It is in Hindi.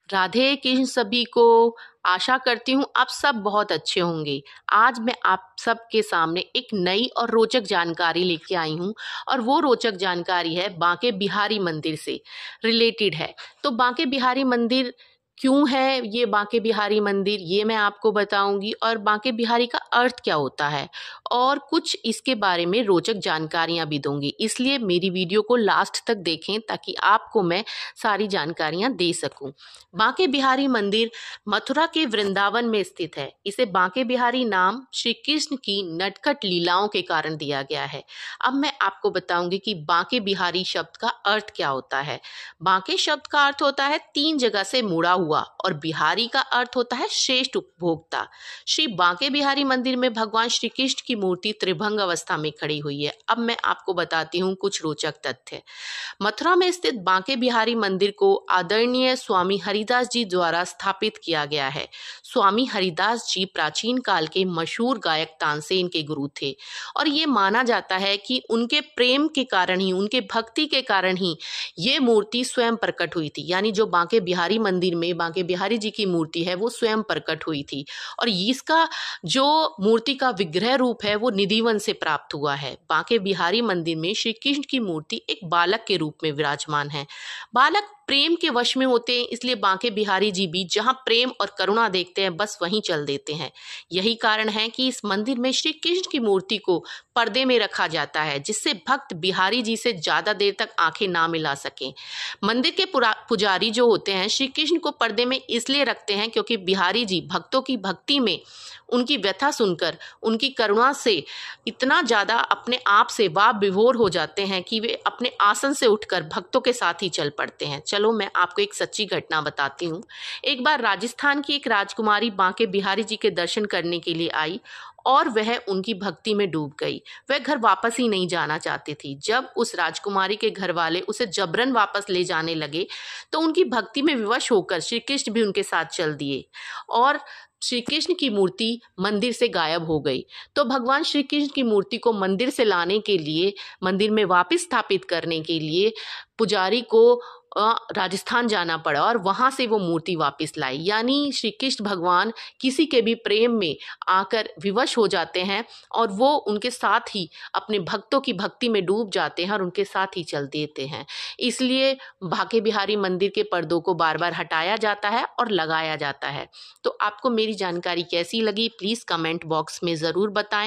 राधे कृष्ण सभी को। आशा करती हूँ आप सब बहुत अच्छे होंगे। आज मैं आप सबके सामने एक नई और रोचक जानकारी लेके आई हूँ और वो रोचक जानकारी है बांके बिहारी मंदिर से रिलेटेड है। तो बांके बिहारी मंदिर क्यों है, ये बांके बिहारी मंदिर ये मैं आपको बताऊंगी और बांके बिहारी का अर्थ क्या होता है और कुछ इसके बारे में रोचक जानकारियां भी दूंगी। इसलिए मेरी वीडियो को लास्ट तक देखें ताकि आपको मैं सारी जानकारियां दे सकूं। बांके बिहारी मंदिर मथुरा के वृंदावन में स्थित है। इसे बांके बिहारी नाम श्री कृष्ण की नटखट लीलाओं के कारण दिया गया है। अब मैं आपको बताऊंगी कि बांके बिहारी शब्द का अर्थ क्या होता है। बांके शब्द का अर्थ होता है तीन जगह से मुड़ा हुआ और बिहारी का अर्थ होता है श्रेष्ठ उपभोक्ता। श्री बांके बिहारी मंदिर में भगवान श्री कृष्ण की मूर्ति त्रिभंग अवस्था में खड़ी हुई है। अब मैं आपको बताती हूँ कुछ रोचक तथ्य। मथुरा में स्थित बांके बिहारी मंदिर को आदरणीय स्वामी हरिदास जी द्वारा स्थापित किया गया है। स्वामी हरिदास जी प्राचीन काल के मशहूर गायक तानसेन के गुरु थे और ये माना जाता है कि उनके प्रेम के कारण ही, उनके भक्ति के कारण ही ये मूर्ति स्वयं प्रकट हुई थी। यानी जो बांके बिहारी मंदिर में बांके बिहारी जी की मूर्ति है वो स्वयं प्रकट हुई थी और इसका जो मूर्ति का विग्रह रूप है वो निधिवन से प्राप्त हुआ है। बांके बिहारी मंदिर में श्री कृष्ण की मूर्ति एक बालक के रूप में विराजमान है। बालक प्रेम के वश में होते हैं, इसलिए बांके बिहारी जी भी जहां प्रेम और करुणा देखते हैं बस वहीं चल देते हैं। यही कारण है कि इस मंदिर में श्री कृष्ण की मूर्ति को पर्दे में रखा जाता है जिससे भक्त बिहारी जी से ज्यादा देर तक आंखें ना मिला सकें। मंदिर के पुजारी जो होते हैं श्री कृष्ण को पर्दे में इसलिए रखते हैं क्योंकि बिहारी जी भक्तों की भक्ति में उनकी व्यथा सुनकर उनकी करुणा से इतना ज्यादा अपने आप से वाह विभोर हो जाते हैं कि वे अपने आसन से उठकर भक्तों के साथ ही चल पड़ते हैं। चलो मैं आपको एक सच्ची घटना बताती हूँ। एक बार राजस्थान की एक राजकुमारी बांके बिहारी जी के दर्शन करने के लिए आई और वह उनकी भक्ति में डूब गई। वह घर वापस ही नहीं जाना चाहती थी। जब उस राजकुमारी के घर वाले उसे जबरन वापस ले जाने लगे तो उनकी भक्ति में विवश होकर श्री कृष्ण भी उनके साथ चल दिए और श्री कृष्ण की मूर्ति मंदिर से गायब हो गई। तो भगवान श्री कृष्ण की मूर्ति को मंदिर से लाने के लिए, मंदिर में वापस स्थापित करने के लिए पुजारी को राजस्थान जाना पड़ा और वहां से वो मूर्ति वापस लाई। यानी श्री कृष्ण भगवान किसी के भी प्रेम में आकर विवश हो जाते हैं और वो उनके साथ ही अपने भक्तों की भक्ति में डूब जाते हैं और उनके साथ ही चल देते हैं। इसलिए बांके बिहारी मंदिर के पर्दों को बार बार हटाया जाता है और लगाया जाता है। तो आपको मेरी जानकारी कैसी लगी प्लीज कमेंट बॉक्स में जरूर बताएं।